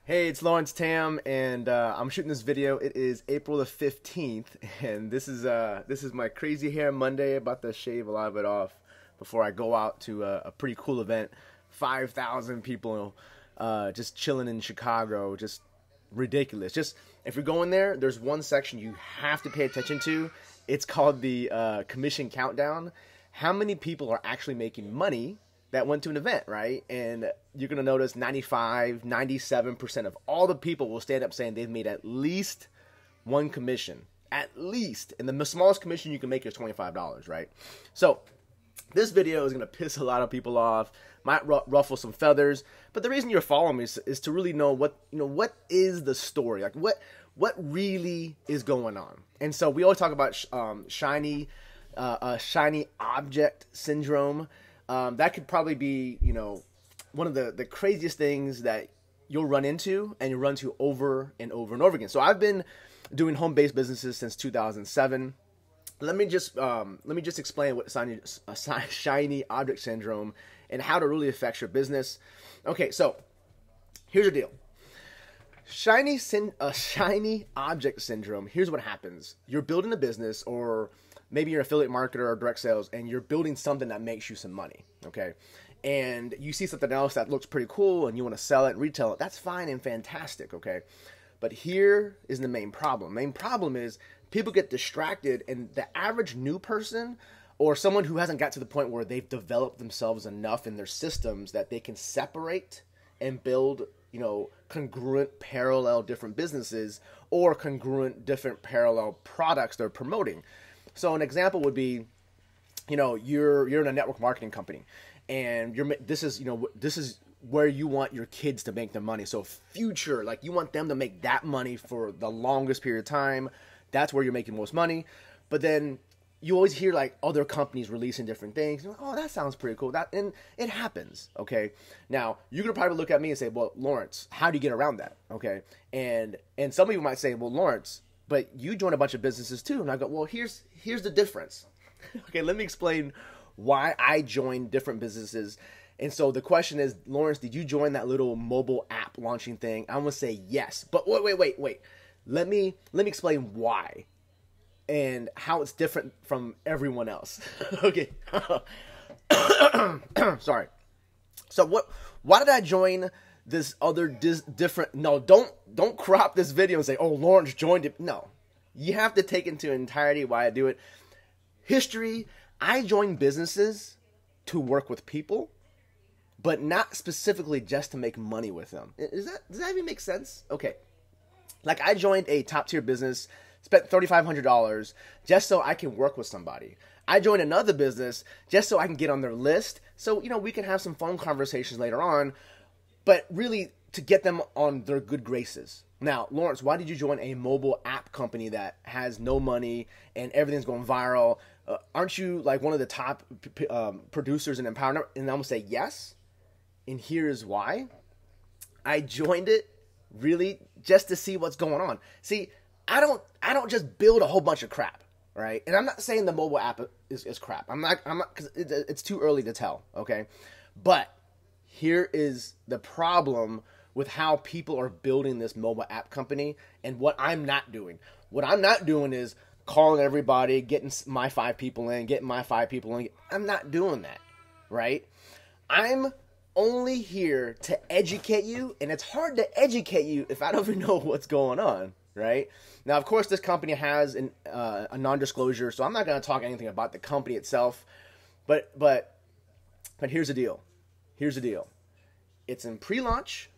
Hey, it's Lawrence Tam, and I'm shooting this video. It is April the 15th, and this is my crazy hair Monday. About to shave a lot of it off before I go out to a pretty cool event. 5,000 people just chilling in Chicago, just ridiculous. Just if you're going there, there's one section you have to pay attention to. It's called the commission countdown. How many people are actually making money that went to an event, right? And you're going to notice 95, 97% of all the people will stand up saying they've made at least one commission. At least. And the smallest commission you can make is $25, right? So this video is going to piss a lot of people off, might ruffle some feathers. But the reason you're following me is to really know what is the story? Like what really is going on? And so we always talk about shiny object syndrome. That could probably be, one of the craziest things that you'll run into, and you'll run into over and over and over again. So I've been doing home-based businesses since 2007. Let me just explain what shiny object syndrome and how it really affects your business. Okay, so here's the deal. Shiny object syndrome. Here's what happens. You're building a business, or maybe you're an affiliate marketer or direct sales, and you're building something that makes you some money, okay? And you see something else that looks pretty cool, and you want to sell it and retail it. That's fine and fantastic, okay? But here is the main problem. The main problem is people get distracted, and the average new person or someone who hasn't got to the point where they've developed themselves enough in their systems that they can separate and build, congruent, parallel different businesses, or congruent different parallel products they're promoting. So an example would be, you're in a network marketing company, and this is where you want your kids to make their money. So future, like you want them to make that money for the longest period of time. That's where you're making most money. But then you always hear like other companies releasing different things. Oh, that sounds pretty cool. And it happens. Okay. Now you're gonna probably look at me and say, well, Lawrence, how do you get around that? Okay. And some of you might say, well, Lawrence, but you join a bunch of businesses too. And I go, well, here's the difference. Okay, let me explain why I joined different businesses. And so the question is, Lawrence, did you join that little mobile app launching thing? I'm gonna say yes. But wait. Let me explain why and how it's different from everyone else. Okay. Sorry. So why did I join this other different? No, don't crop this video and say, oh, Lawrence joined it. No, you have to take into entirety why I do it. History, I joined businesses to work with people, but not specifically just to make money with them. Does that even make sense? Okay. Like I joined a top tier business, spent $3,500 just so I can work with somebody. I joined another business just so I can get on their list. So, we can have some phone conversations later on, but really to get them on their good graces. Now, Lawrence, why did you join a mobile app company that has no money and everything's going viral? Aren't you like one of the top producers in empowerment? And I'm going to say yes. And here's why. I joined it really just to see what's going on. See, I don't just build a whole bunch of crap, right? And I'm not saying the mobile app is crap. I'm not, because it's too early to tell, okay? But here is the problem with how people are building this mobile app company and what I'm not doing. What I'm not doing is calling everybody, getting my 5 people in, getting my 5 people in. I'm not doing that, right? I'm only here to educate you, and it's hard to educate you if I don't even know what's going on, right? Now, of course, this company has a non-disclosure, so I'm not going to talk anything about the company itself, but here's the deal. Here's the deal. It's in pre-launch.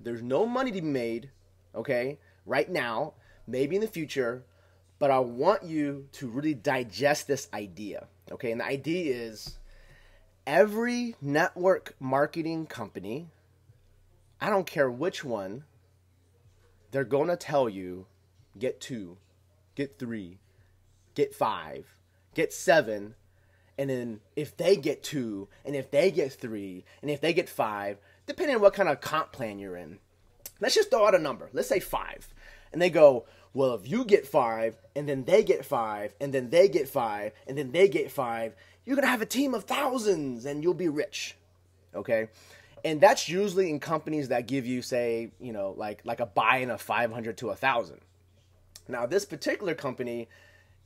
There's no money to be made, okay, right now, maybe in the future, but I want you to really digest this idea, okay? And the idea is every network marketing company, I don't care which one, they're going to tell you, get 2, get 3, get 5, get 7, and then if they get 2, and if they get 3, and if they get 5, depending on what kind of comp plan you're in, let's just throw out a number. Let's say 5. And they go, well, if you get 5, and then they get 5, and then they get 5, and then they get 5, you're going to have a team of thousands, and you'll be rich. Okay? And that's usually in companies that give you, say, like a buy-in of 500 to 1,000. Now, this particular company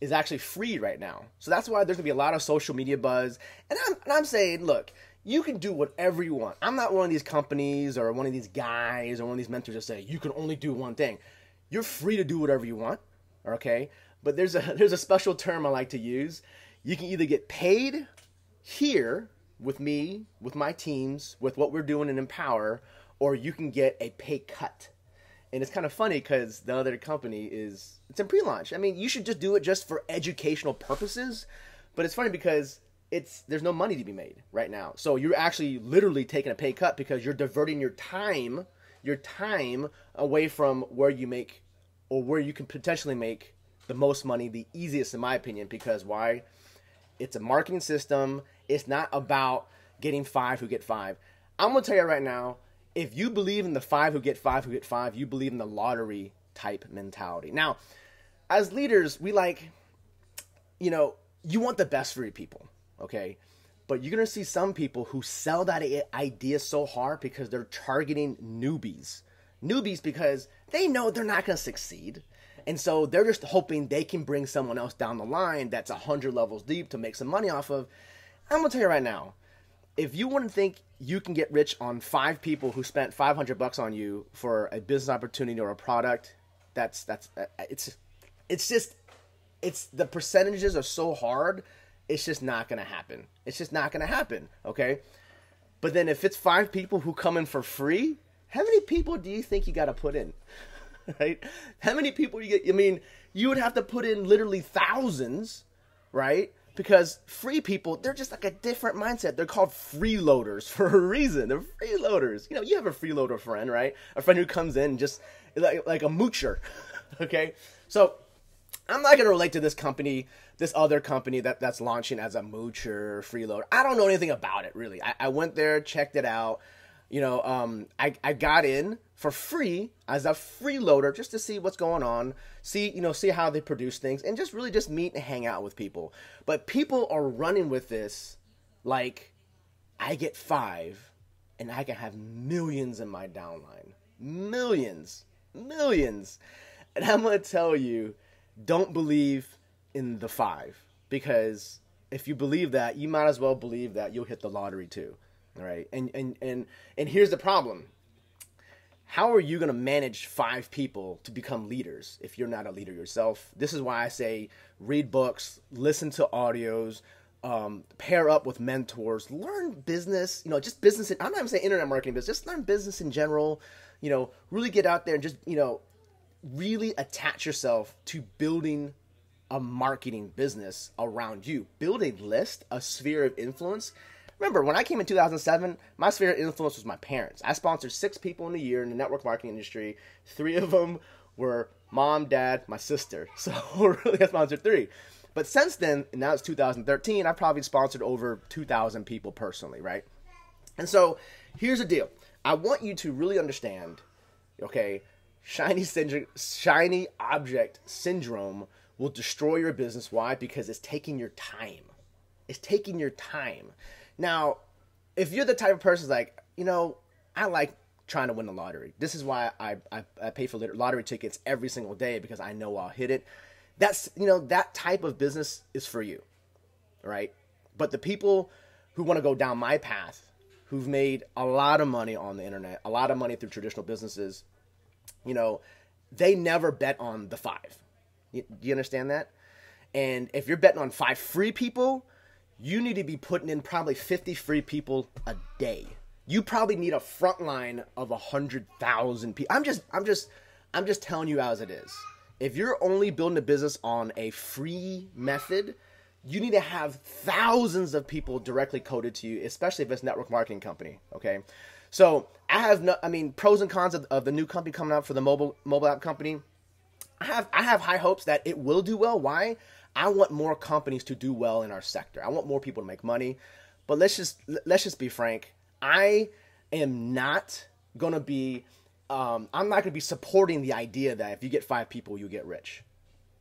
is actually free right now. So that's why there's going to be a lot of social media buzz. And I'm saying, look, you can do whatever you want. I'm not one of these companies or one of these guys or one of these mentors that say you can only do one thing. You're free to do whatever you want, okay? But there's a special term I like to use. You can either get paid here with me, with my teams, with what we're doing in Empower, or you can get a pay cut. And it's kind of funny because the other company it's in pre-launch. I mean, you should just do it just for educational purposes. But it's funny because there's no money to be made right now. So you're actually literally taking a pay cut because you're diverting your time away from where you make or where you can potentially make the most money, the easiest in my opinion. Because why? It's a marketing system. It's not about getting 5 who get 5. I'm going to tell you right now, if you believe in the 5 who get 5 who get 5, you believe in the lottery type mentality. Now, as leaders, we you want the best for your people, okay? But you're going to see some people who sell that idea so hard because they're targeting newbies. Newbies because they know they're not going to succeed. And so they're just hoping they can bring someone else down the line that's 100 levels deep to make some money off of. I'm going to tell you right now, if you want to think you can get rich on 5 people who spent $500 on you for a business opportunity or a product, it's the percentages are so hard, it's just not going to happen. It's just not going to happen, okay? But then if it's 5 people who come in for free, how many people do you think you got to put in? Right? How many people you get? I mean, you would have to put in literally thousands, right? Because free people, they're just like a different mindset. They're called freeloaders for a reason. They're freeloaders. You have a freeloader friend, right? A friend who comes in just like a moocher, okay? So I'm not going to relate to this company, this other company that's launching as a moocher, freeloader. I don't know anything about it, really. I went there, checked it out. I got in for free as a freeloader just to see what's going on, see how they produce things, and just really just meet and hang out with people. But people are running with this like I get 5 and I can have millions in my downline. Millions. And I'm going to tell you, don't believe in the 5, because if you believe that, you might as well believe that you'll hit the lottery too. All right. And here's the problem. How are you going to manage 5 people to become leaders if you're not a leader yourself? This is why I say read books, listen to audios, pair up with mentors, learn business, just business. I'm not even saying internet marketing, but just learn business in general, really get out there and just, really attach yourself to building a marketing business around you. Build a list, a sphere of influence. Remember, when I came in 2007, my sphere of influence was my parents. I sponsored 6 people in a year in the network marketing industry. 3 of them were mom, dad, my sister. So really, I sponsored 3. But since then, now it's 2013, I've probably sponsored over 2,000 people personally, right? And so here's the deal. I want you to really understand, okay, shiny object syndrome will destroy your business. Why? Because it's taking your time. It's taking your time. Now, if you're the type of person like, I like trying to win the lottery. This is why I pay for lottery tickets every single day, because I know I'll hit it. That's, that type of business is for you, right? But the people who want to go down my path, who've made a lot of money on the internet, a lot of money through traditional businesses, they never bet on the 5. Do you understand that? And if you're betting on 5 free people, you need to be putting in probably 50 free people a day. You probably need a front line of 100,000 people. I'm just telling you as it is. If you're only building a business on a free method, you need to have thousands of people directly coded to you, especially if it's a network marketing company. Okay, so pros and cons of the new company coming out for the mobile app company. I have high hopes that it will do well. Why? I want more companies to do well in our sector. I want more people to make money. But let's just be frank. I am not going to be I'm not going to be supporting the idea that if you get 5 people, you get rich.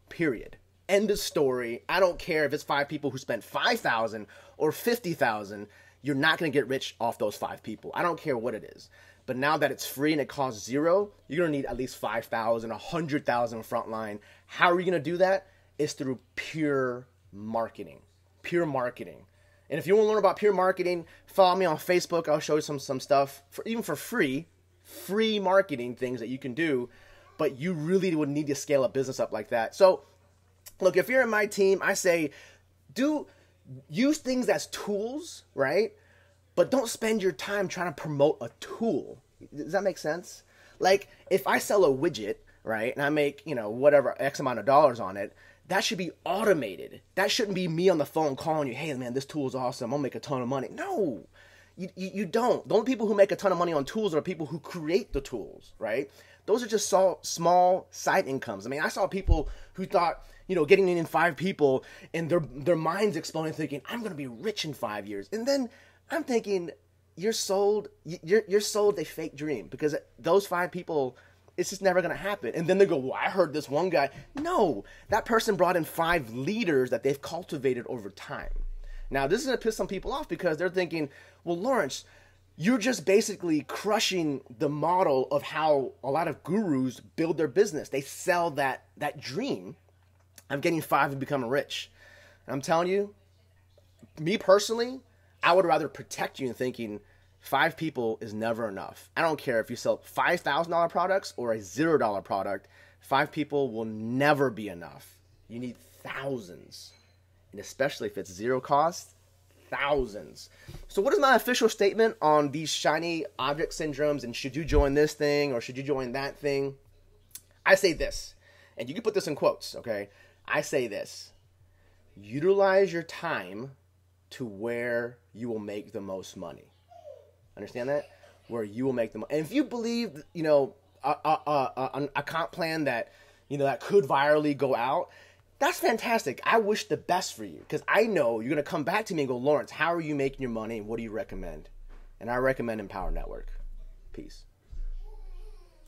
Period. End of story. I don't care if it's 5 people who spent $5,000 or $50,000. you're not going to get rich off those 5 people. I don't care what it is. But now that it's free and it costs 0, you're going to need at least 5,000, 100,000 frontline. How are you going to do that? It's through pure marketing. Pure marketing. And if you want to learn about pure marketing, follow me on Facebook. I'll show you some stuff, even for free marketing things that you can do. But you really would need to scale a business up like that. So, look, if you're in my team, I say use things as tools, right? But don't spend your time trying to promote a tool. Does that make sense? Like, if I sell a widget, right, and I make, whatever X amount of dollars on it, that should be automated. That shouldn't be me on the phone calling you, hey, man, this tool is awesome. I'll make a ton of money. No, you don't. The only people who make a ton of money on tools are people who create the tools, right? Those are just small side incomes. I mean, I saw people who thought, getting in 5 people and their minds exploding thinking, I'm going to be rich in 5 years. And then I'm thinking, you're sold a fake dream, because those 5 people, it's just never going to happen. And then they go, well, I heard this one guy. No, that person brought in 5 leaders that they've cultivated over time. Now, this is going to piss some people off because they're thinking, well, Lawrence, you're just basically crushing the model of how a lot of gurus build their business. They sell that dream of getting 5 and becoming rich. And I'm telling you, me personally, I would rather protect you in thinking 5 people is never enough. I don't care if you sell $5,000 products or a $0 product. 5 people will never be enough. You need thousands. And especially if it's 0 cost, thousands. So what is my official statement on these shiny object syndromes and should you join this thing or should you join that thing? I say this, and you can put this in quotes, okay? I say this: utilize your time to where you will make the most money. Understand that? Where you will make the money. And if you believe, a comp plan that, that could virally go out, that's fantastic. I wish the best for you, because I know you're going to come back to me and go, Lawrence, how are you making your money and what do you recommend? And I recommend Empower Network. Peace.